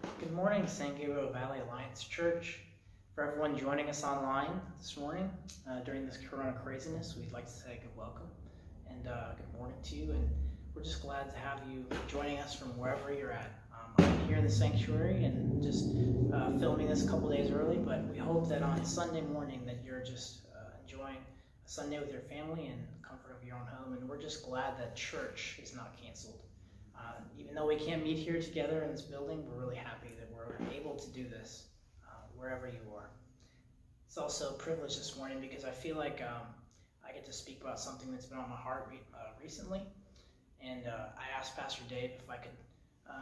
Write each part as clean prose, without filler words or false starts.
Good morning, San Gabriel Valley Alliance Church. For everyone joining us online this morning during this corona craziness, we'd like to say good welcome and good morning to you. And we're just glad to have you joining us from wherever you're at. I'm here in the sanctuary and just filming this a couple days early, but we hope that on Sunday morning that you're just enjoying a Sunday with your family and the comfort of your own home. And we're just glad that church is not canceled. Even though we can't meet here together in this building, we're really happy that we're able to do this wherever you are. It's also a privilege this morning because I feel like I get to speak about something that's been on my heart recently. And I asked Pastor Dave if I could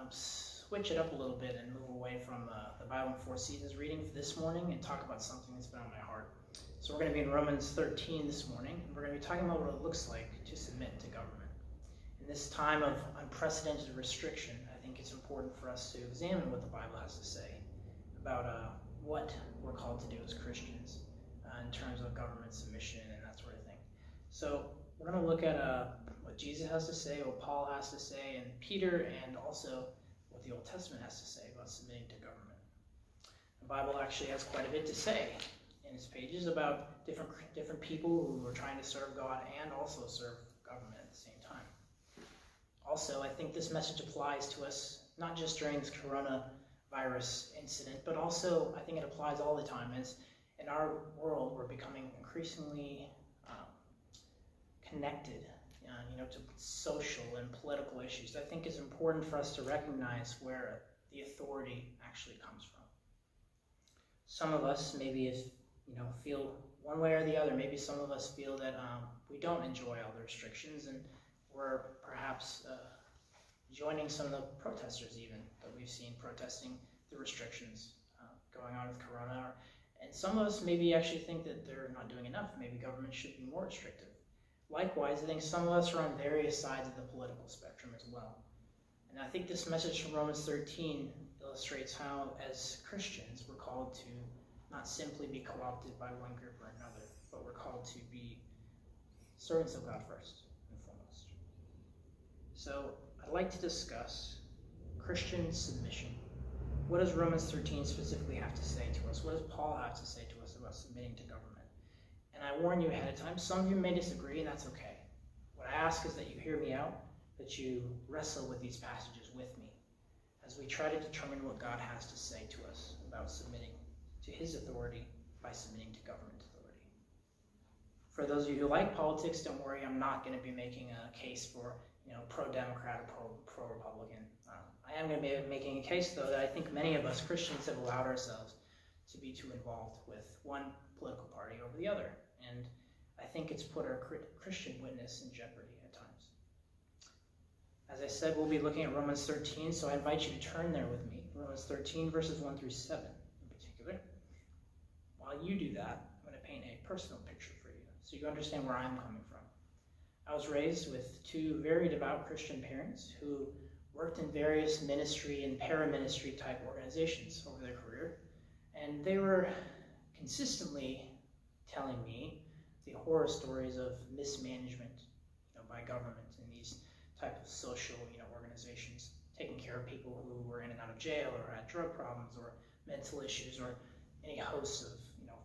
switch it up a little bit and move away from the Bible in 4 Seasons reading for this morning and talk about something that's been on my heart. So we're going to be in Romans 13 this morning, and we're going to be talking about what it looks like to submit to government. In this time of unprecedented restriction, I think it's important for us to examine what the Bible has to say about what we're called to do as Christians in terms of government submission and that sort of thing. So we're going to look at what Jesus has to say, what Paul has to say, and Peter, and also what the Old Testament has to say about submitting to government. The Bible actually has quite a bit to say in its pages about different people who are trying to serve God and also serve government at the same time. Also, I think this message applies to us not just during this coronavirus incident, but also I think it applies all the time. As in our world, we're becoming increasingly connected, to social and political issues. I think it's important for us to recognize where the authority actually comes from. Some of us maybe feel one way or the other. Maybe some of us feel that we don't enjoy all the restrictions, and we're perhaps joining some of the protesters even that we've seen protesting the restrictions going on with corona. And some of us maybe actually think that they're not doing enough. Maybe government should be more restrictive. Likewise, I think some of us are on various sides of the political spectrum as well. And I think this message from Romans 13 illustrates how, as Christians, we're called to not simply be co-opted by one group or another, but we're called to be servants of God first and foremost. So I'd like to discuss Christian submission. What does Romans 13 specifically have to say to us? What does Paul have to say to us about submitting to government? And I warn you ahead of time, some of you may disagree, and that's okay. What I ask is that you hear me out, that you wrestle with these passages with me as we try to determine what God has to say to us about submitting to his authority by submitting to government authority. For those of you who like politics, don't worry, I'm not going to be making a case for pro-Democrat or pro-Republican. I am going to be making a case, though, that I think many of us Christians have allowed ourselves to be too involved with one political party over the other. And I think it's put our Christian witness in jeopardy at times. As I said, we'll be looking at Romans 13, so I invite you to turn there with me. Romans 13, verses 1 through 7 in particular. While you do that, I'm going to paint a personal picture for you so you understand where I'm coming from. I was raised with two very devout Christian parents who worked in various ministry and para-ministry type organizations over their career, and they were consistently telling me the horror stories of mismanagement by government in these type of social organizations, taking care of people who were in and out of jail or had drug problems or mental issues or any host of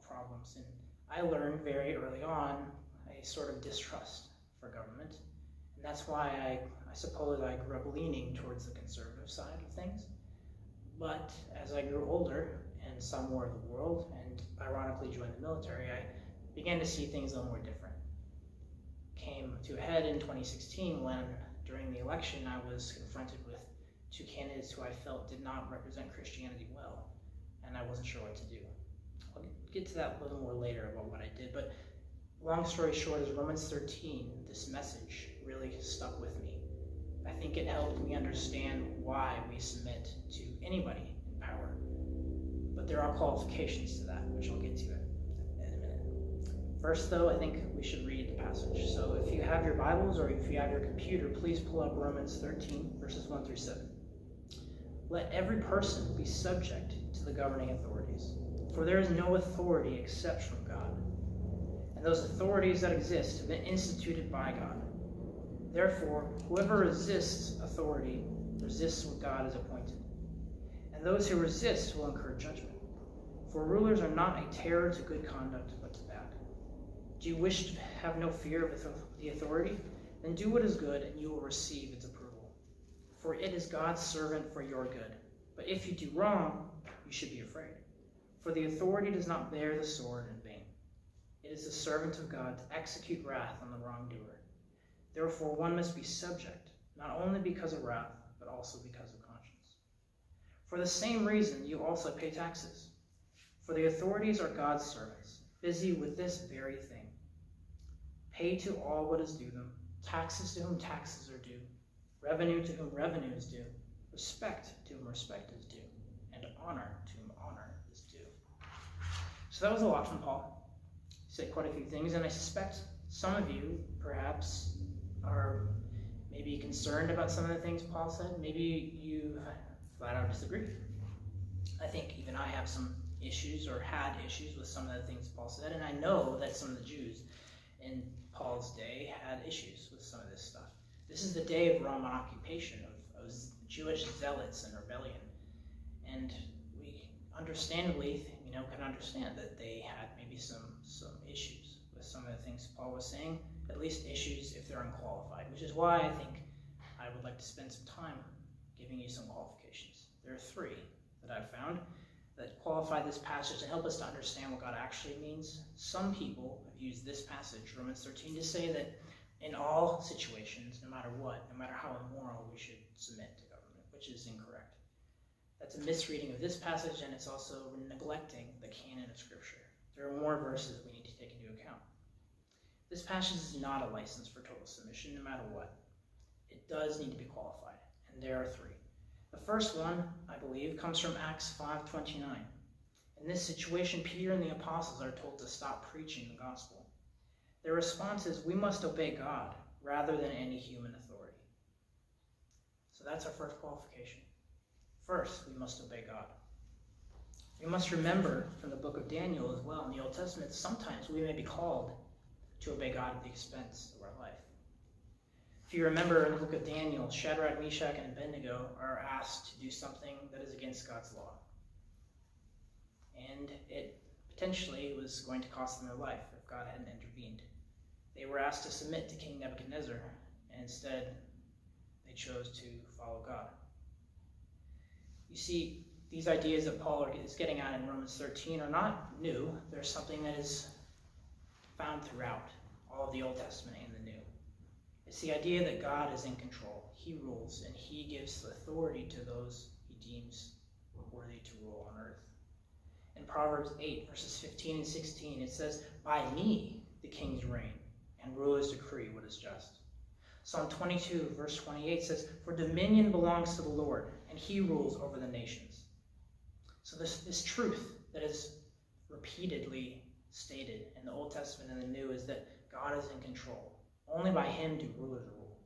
problems. And I learned very early on a sort of distrust for government, and that's why I suppose I grew up leaning towards the conservative side of things. But as I grew older and saw more of the world and ironically joined the military, I began to see things a little more different. Came to a head in 2016 when, during the election, I was confronted with two candidates who I felt did not represent Christianity well, and I wasn't sure what to do. I'll get to that a little more later about what I did, but long story short is Romans 13, this message really stuck with me. I think it helped me understand why we submit to anybody in power. But there are qualifications to that, which I'll get to in a minute. First, though, I think we should read the passage. So if you have your Bibles or if you have your computer, please pull up Romans 13, verses 1 through 7. Let every person be subject to the governing authorities, for there is no authority except from God. And those authorities that exist have been instituted by God. Therefore, whoever resists authority resists what God has appointed. and those who resist will incur judgment. For rulers are not a terror to good conduct, but to bad. Do you wish to have no fear of the authority? Then do what is good, and you will receive its approval. For it is God's servant for your good. But if you do wrong, you should be afraid. For the authority does not bear the sword in vain. It is the servant of God to execute wrath on the wrongdoer. Therefore one must be subject, not only because of wrath, but also because of conscience. For the same reason you also pay taxes. For the authorities are God's servants, busy with this very thing. Pay to all what is due them, taxes to whom taxes are due, revenue to whom revenue is due, respect to whom respect is due, and honor to whom honor is due. So that was a lot from Paul. He said quite a few things, and I suspect some of you perhaps are maybe concerned about some of the things Paul said. Maybe you flat out disagree. I think even I have some issues or had issues with some of the things Paul said, and I know that some of the Jews in Paul's day had issues with some of this stuff. This is the day of Roman occupation, of Jewish zealots and rebellion, and we understandably, can understand that they had maybe some issues with some of the things Paul was saying, at least issues if they're unqualified, which is why I think I would like to spend some time giving you some qualifications. There are 3 that I've found that qualify this passage and help us to understand what God actually means. Some people have used this passage, Romans 13, to say that in all situations, no matter what, no matter how immoral, we should submit to government, which is incorrect. That's a misreading of this passage, and it's also neglecting the canon of Scripture. There are more verses we need to take into account. This passage is not a license for total submission, no matter what. It does need to be qualified, and there are 3. The first one, I believe, comes from Acts 5:29. In this situation, Peter and the apostles are told to stop preaching the gospel. Their response is, we must obey God rather than any human authority. So that's our first qualification. First, we must obey God. We must remember from the book of Daniel as well in the Old Testament, sometimes we may be called to obey God at the expense of our life. If you remember in the book of Daniel, Shadrach, Meshach, and Abednego are asked to do something that is against God's law. And it potentially was going to cost them their life if God hadn't intervened. They were asked to submit to King Nebuchadnezzar, and instead they chose to follow God. You see, these ideas that Paul is getting at in Romans 13 are not new. They're something that is found throughout all of the Old Testament and the New. It's the idea that God is in control. He rules, and he gives authority to those he deems worthy to rule on earth. In Proverbs 8, verses 15 and 16, it says, by me the kings reign, and rulers decree what is just. Psalm 22, verse 28 says, for dominion belongs to the Lord, and he rules over the nations. So this truth that is repeatedly stated in the Old Testament and the New is that God is in control. Only by him do rulers rule.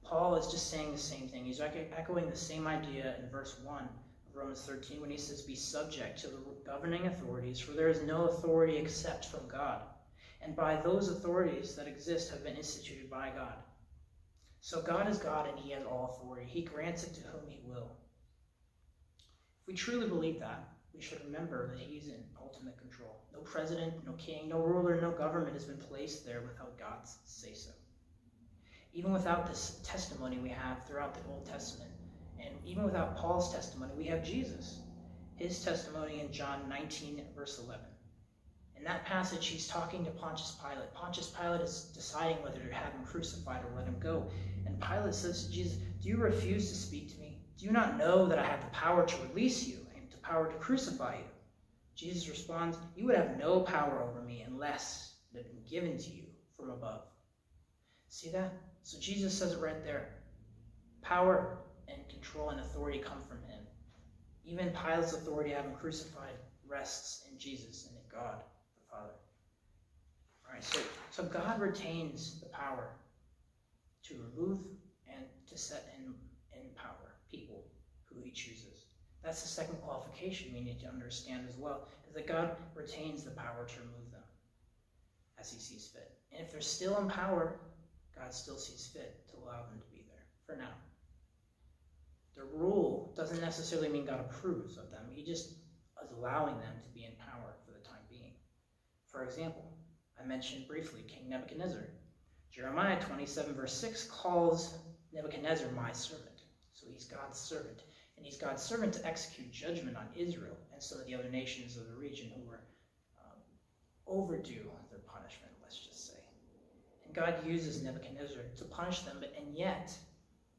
Paul is just saying the same thing. He's echoing the same idea in verse 1 of Romans 13 when he says, be subject to the governing authorities, for there is no authority except from God. And by those authorities that exist have been instituted by God. So God is God and he has all authority. He grants it to whom he will. If we truly believe that, we should remember that he's in ultimate control. No president, no king, no ruler, no government has been placed there without God's say-so. Even without this testimony we have throughout the Old Testament, and even without Paul's testimony, we have Jesus. His testimony in John 19, verse 11. In that passage, he's talking to Pontius Pilate. Pontius Pilate is deciding whether to have him crucified or let him go. And Pilate says to Jesus, do you refuse to speak to me? Do you not know that I have the power to release you and the power to crucify you? Jesus responds, you would have no power over me unless it had been given to you from above. See that? So Jesus says it right there. Power and control and authority come from him. Even Pilate's authority to have him crucified rests in Jesus and in God the Father. All right, so God retains the power to remove and to set in power people who he chooses. That's the second qualification we need to understand as well, is that God retains the power to remove them as he sees fit. And if they're still in power, God still sees fit to allow them to be there for now. Their rule doesn't necessarily mean God approves of them. He just is allowing them to be in power for the time being. For example, I mentioned briefly King Nebuchadnezzar. Jeremiah 27 verse 6 calls Nebuchadnezzar my servant. So he's God's servant. And he's God's servant to execute judgment on Israel and some of the other nations of the region who were overdue their punishment, let's just say. And God uses Nebuchadnezzar to punish them, and yet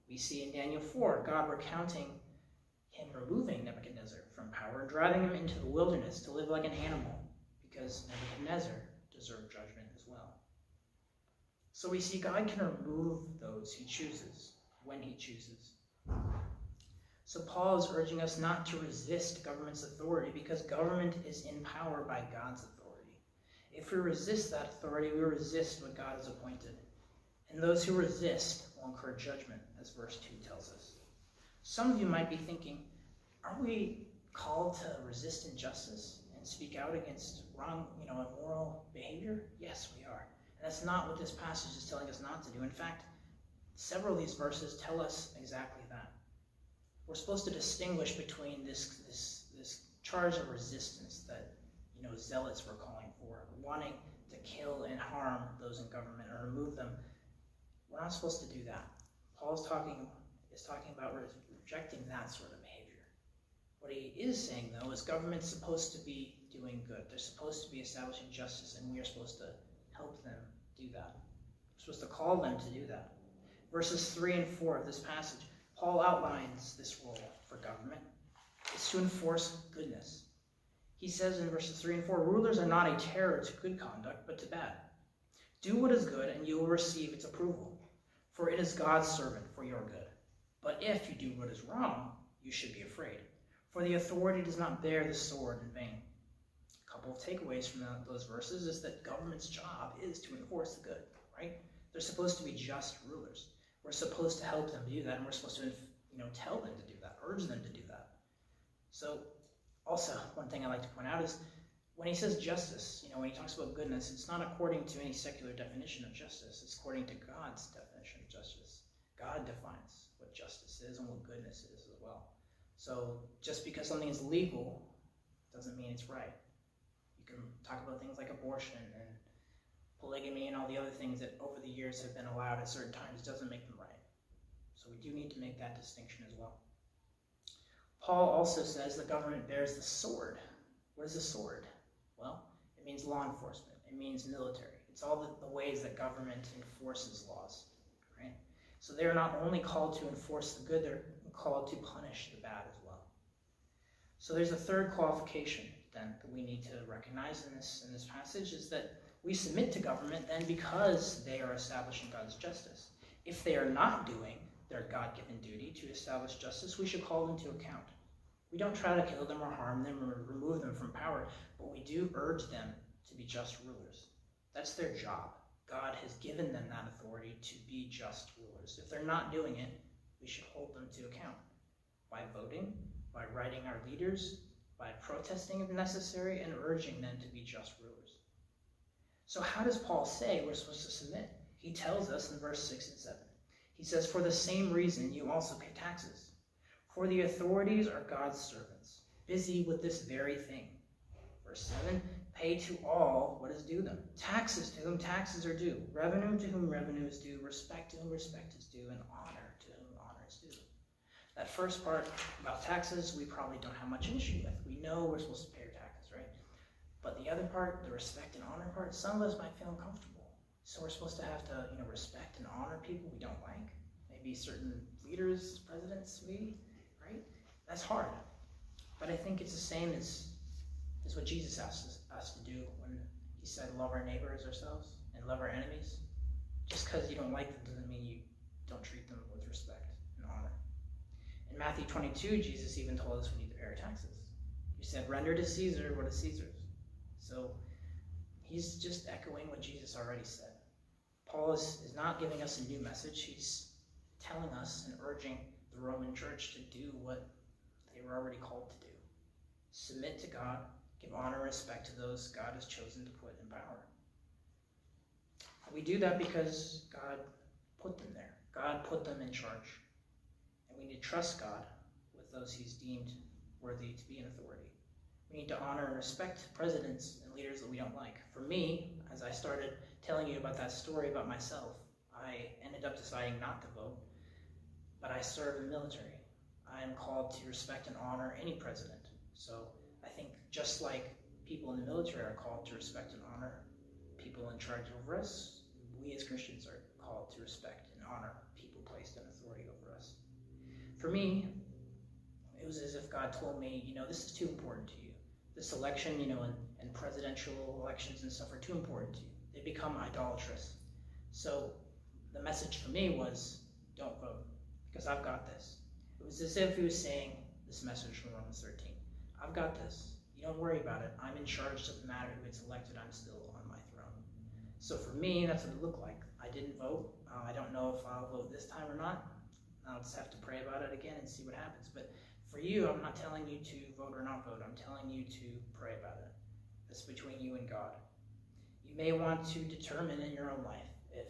we see in Daniel 4, God recounting him removing Nebuchadnezzar from power, driving him into the wilderness to live like an animal, because Nebuchadnezzar deserved judgment as well. So we see God can remove those he chooses, when he chooses. So Paul is urging us not to resist government's authority, because government is in power by God's authority. If we resist that authority, we resist what God has appointed. And those who resist will incur judgment, as verse 2 tells us. Some of you might be thinking, aren't we called to resist injustice and speak out against wrong, immoral behavior? Yes, we are. And that's not what this passage is telling us not to do. In fact, several of these verses tell us exactly that. We're supposed to distinguish between this charge of resistance that zealots were calling for, wanting to kill and harm those in government or remove them. We're not supposed to do that. Paul is talking about rejecting that sort of behavior. What he is saying, though, is government's supposed to be doing good. They're supposed to be establishing justice, and we are supposed to help them do that. We're supposed to call them to do that. Verses 3 and 4 of this passage, Paul outlines this role for government. It's to enforce goodness. He says in verses 3 and 4, rulers are not a terror to good conduct, but to bad. Do what is good, and you will receive its approval, for it is God's servant for your good. But if you do what is wrong, you should be afraid, for the authority does not bear the sword in vain. A couple of takeaways from those verses is that government's job is to enforce the good, right? They're supposed to be just rulers. We're supposed to help them do that, and we're supposed to tell them to do that, urge them to do that. So also, one thing I like to point out is when he says justice, when he talks about goodness, it's not according to any secular definition of justice. It's according to God's definition of justice. God defines what justice is and what goodness is as well. So just because something is legal doesn't mean it's right. You can talk about things like abortion and polygamy and all the other things that over the years have been allowed at certain times. Doesn't make them right. So we do need to make that distinction as well. Paul also says the government bears the sword. What is a sword? Well, it means law enforcement. It means military. It's all the ways that government enforces laws, right? So they're not only called to enforce the good, they're called to punish the bad as well. So there's a third qualification then that we need to recognize in this passage, is that we submit to government then because they are establishing God's justice. If they are not doing their God-given duty to establish justice, we should call them to account. We don't try to kill them or harm them or remove them from power, but we do urge them to be just rulers. That's their job. God has given them that authority to be just rulers. If they're not doing it, we should hold them to account by voting, by writing our leaders, by protesting if necessary, and urging them to be just rulers. So how does Paul say we're supposed to submit? He tells us in verse 6 and 7. He says, for the same reason you also pay taxes. For the authorities are God's servants, busy with this very thing. Verse 7, pay to all what is due them. Taxes to whom taxes are due. Revenue to whom revenue is due. Respect to whom respect is due. And honor to whom honor is due. That first part about taxes, we probably don't have much issue with. We know we're supposed to pay our taxes, right? But the other part, the respect and honor part, some of us might feel uncomfortable. So we're supposed to have to, respect and honor people we don't like. Maybe certain leaders, presidents, maybe, right? That's hard. But I think it's the same as what Jesus asked us to do when he said, love our neighbor as ourselves and love our enemies. Just because you don't like them doesn't mean you don't treat them with respect and honor. In Matthew 22, Jesus even told us we need to pay our taxes. He said, render to Caesar what is Caesar's. So he's just echoing what Jesus already said. Paul is not giving us a new message. He's telling us and urging the Roman church to do what they were already called to do. Submit to God, give honor and respect to those God has chosen to put in power. And we do that because God put them there. God put them in charge. And we need to trust God with those he's deemed worthy to be in authority. We need to honor and respect presidents and leaders that we don't like. For me, as I started telling you about that story about myself, I ended up deciding not to vote, but I serve in the military. I am called to respect and honor any president. So I think just like people in the military are called to respect and honor people in charge over us, we as Christians are called to respect and honor people placed in authority over us. For me, it was as if God told me, this is too important to you. This election, and presidential elections and stuff are too important to you. They become idolatrous. So the message for me was, don't vote, because I've got this. It was as if he was saying this message from Romans 13. I've got this. You don't worry about it. I'm in charge. Doesn't matter who gets elected. I'm still on my throne. So for me, that's what it looked like. I didn't vote. I don't know if I'll vote this time or not. I'll just have to pray about it again and see what happens. But for you, I'm not telling you to vote or not vote. I'm telling you to pray about it. That's between you and God. You may want to determine in your own life if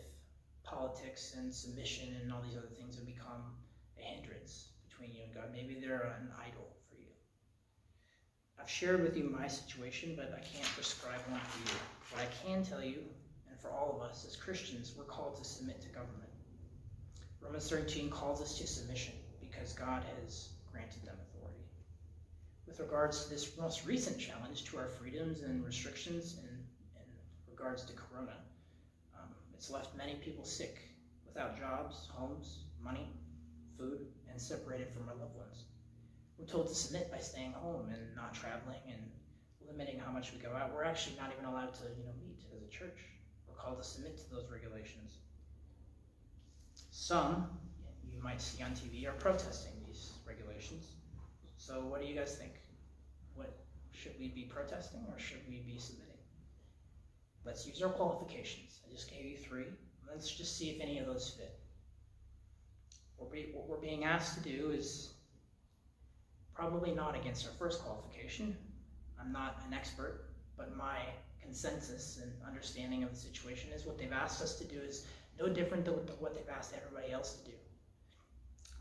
politics and submission and all these other things have become a hindrance between you and God. Maybe they're an idol for you. I've shared with you my situation, but I can't prescribe one for you. What I can tell you, and for all of us as Christians, we're called to submit to government. Romans 13 calls us to submission because God has granted them authority. With regards to this most recent challenge to our freedoms and restrictions in regards to Corona, it's left many people sick, without jobs, homes, money, food, and separated from our loved ones. We're told to submit by staying home and not traveling and limiting how much we go out. We're actually not even allowed to meet as a church. We're called to submit to those regulations. Some, you might see on TV, are protesting these regulations. So what do you guys think? Should we be protesting or should we be submitting? Let's use our qualifications. I just gave you 3. Let's just see if any of those fit. What we're being asked to do is probably not against our first qualification. I'm not an expert, but my consensus and understanding of the situation is what they've asked us to do is no different than what they've asked everybody else to do.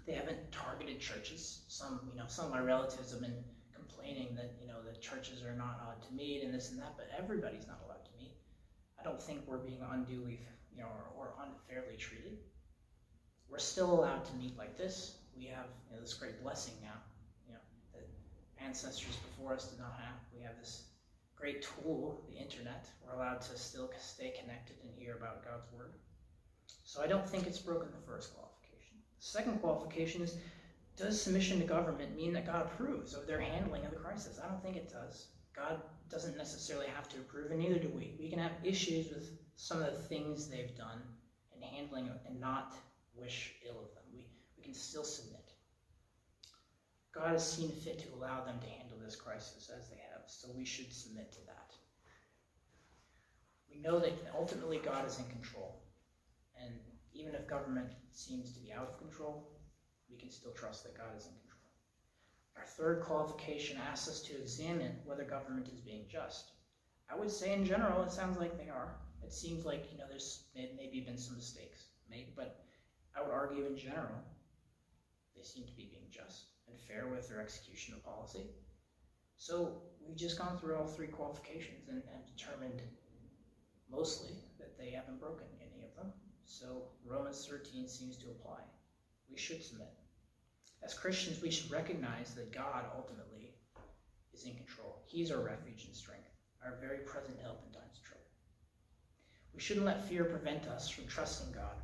They haven't targeted churches. Some of my relatives have been complaining that, the churches are not allowed to meet and this and that, but everybody's not allowed to meet. I don't think we're being unduly, or unfairly treated. We're still allowed to meet like this. We have this great blessing now, that ancestors before us did not have. We have this great tool, the internet. We're allowed to still stay connected and hear about God's word. So I don't think it's broken the first qualification. The second qualification is, does submission to government mean that God approves of their handling of the crisis? I don't think it does. God doesn't necessarily have to approve, and neither do we. We can have issues with some of the things they've done in handling and not wish ill of them. We can still submit. God has seen fit to allow them to handle this crisis as they have, so we should submit to that. We know that ultimately God is in control, and even if government seems to be out of control, we can still trust that God is in control. Our third qualification asks us to examine whether government is being just. I would say in general, it sounds like they are. It seems like, there's maybe been some mistakes made, but I would argue in general, they seem to be being just and fair with their execution of policy. So we've just gone through all 3 qualifications and determined mostly that they haven't broken any of them. So Romans 13 seems to apply. We should submit. As Christians, we should recognize that God ultimately is in control. He's our refuge and strength, our very present help in times of trouble. We shouldn't let fear prevent us from trusting God.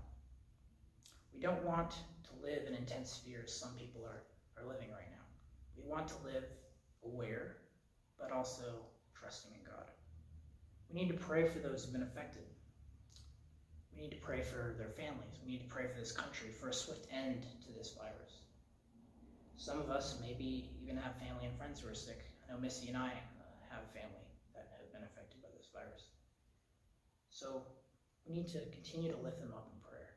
We don't want to live in intense fear as some people are living right now. We want to live aware, but also trusting in God. We need to pray for those who've been affected. We need to pray for their families. We need to pray for this country, for a swift end to this virus. Some of us maybe even have family and friends who are sick. I know Missy and I have family that have been affected by this virus. So we need to continue to lift them up in prayer.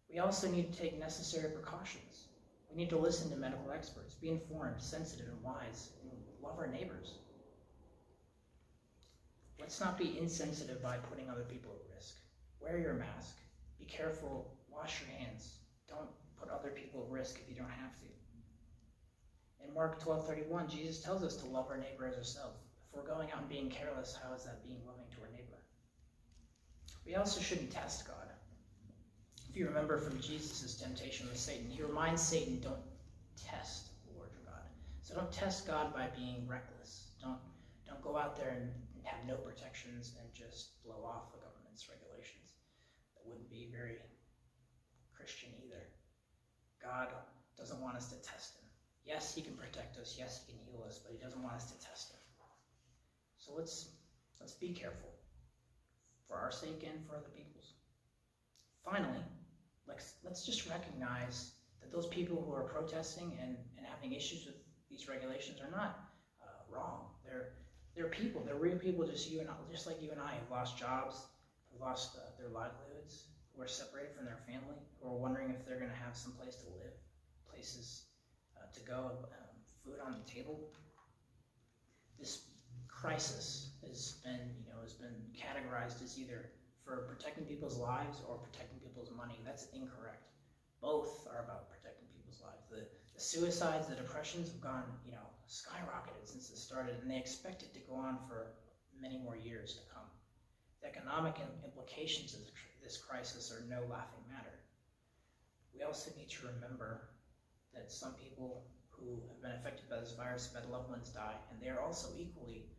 We also need to take necessary precautions. We need to listen to medical experts, be informed, sensitive, and wise, and love our neighbors. Let's not be insensitive by putting other people at risk. Wear your mask. Be careful. Wash your hands. Don't put other people at risk if you don't have to. In Mark 12:31, Jesus tells us to love our neighbor as ourselves. If we're going out and being careless, how is that being loving to our neighbor? We also shouldn't test God. If you remember from Jesus' temptation with Satan, he reminds Satan, don't test the Lord your God. So don't test God by being reckless. Don't go out there and have no protections and just blow off the government's regulations. That wouldn't be very Christian either. God doesn't want us to test him. Yes, he can protect us. Yes, he can heal us, but he doesn't want us to test him. So let's be careful for our sake and for other people's. Finally, let's just recognize that those people who are protesting and having issues with these regulations are not wrong. They're people. They're real people, just like you and I, who've lost jobs, who've lost their livelihoods, who are separated from their family, who are wondering if they're going to have some place to live, places to go, food on the table. This crisis has been categorized as either for protecting people's lives or protecting people's money. That's incorrect. Both are about protecting people's lives. The suicides, the depressions have gone, skyrocketed since it started, and they expect it to go on for many more years to come. The economic implications of this crisis are no laughing matter. We also need to remember that some people who have been affected by this virus have had loved ones die, and they are also equally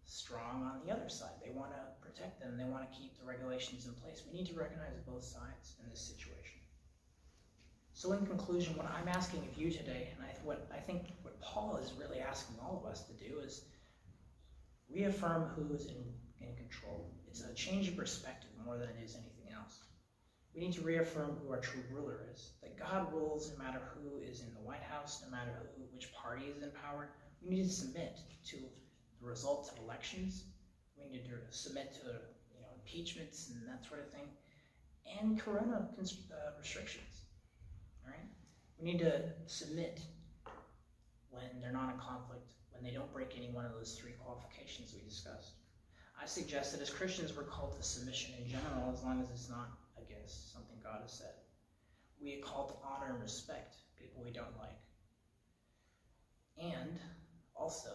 strong on the other side. They want to protect them. They want to keep the regulations in place. We need to recognize both sides in this situation. So in conclusion, what I'm asking of you today, and I think what Paul is really asking all of us to do, is reaffirm who is in control. It's a change of perspective more than it is anything else. We need to reaffirm who our true ruler is, that God rules no matter who is in the White House, no matter which party is in power. We need to submit to the results of elections. We need to submit to impeachments and that sort of thing, and corona restrictions. All right, we need to submit when they're not in conflict, when they don't break any one of those three qualifications we discussed. I suggest that as Christians we're called to submission in general, as long as it's not against something God has said. We are called to honor and respect people we don't like, and also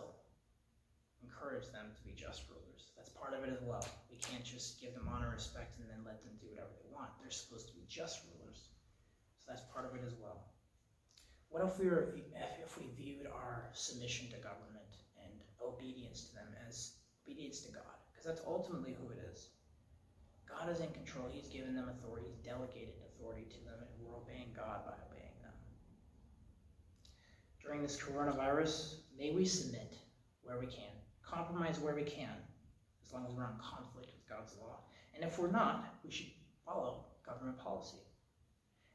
encourage them to be just rulers. That's part of it as well. We can't just give them honor and respect and then let them do whatever they want. They're supposed to be just rulers. So that's part of it as well. What if we viewed our submission to government and obedience to them as obedience to God? Because that's ultimately who it is. God is in control. He's given them authority. He's delegated authority to them, and we're obeying God by obeying them. During this coronavirus, may we submit where we can, compromise where we can, as long as we're in conflict with God's law. And if we're not, we should follow government policy.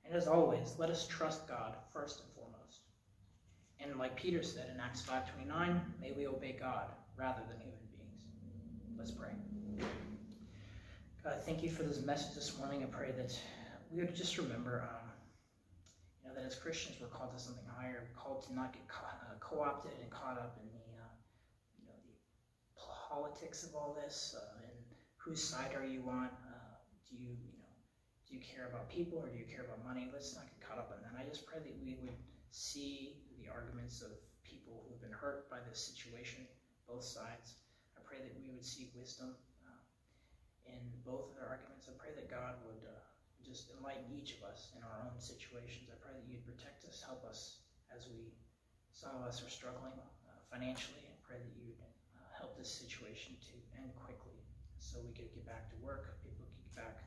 And as always, let us trust God first and foremost. And like Peter said in Acts 5:29, may we obey God rather than human beings. Let's pray. God, thank you for this message this morning. I pray that we would just remember that as Christians we're called to something higher, called to not get co-opted and caught up in the politics of all this, and whose side are you on? Do you care about people or do you care about money? Let's not get caught up in that. I just pray that we would see the arguments of people who have been hurt by this situation, both sides. I pray that we would see wisdom in both of their arguments. I pray that God would just enlighten each of us in our own situations. I pray that you'd protect us, help us as some of us are struggling financially. I pray that you'd help this situation to end quickly so we could get back to work, people could get back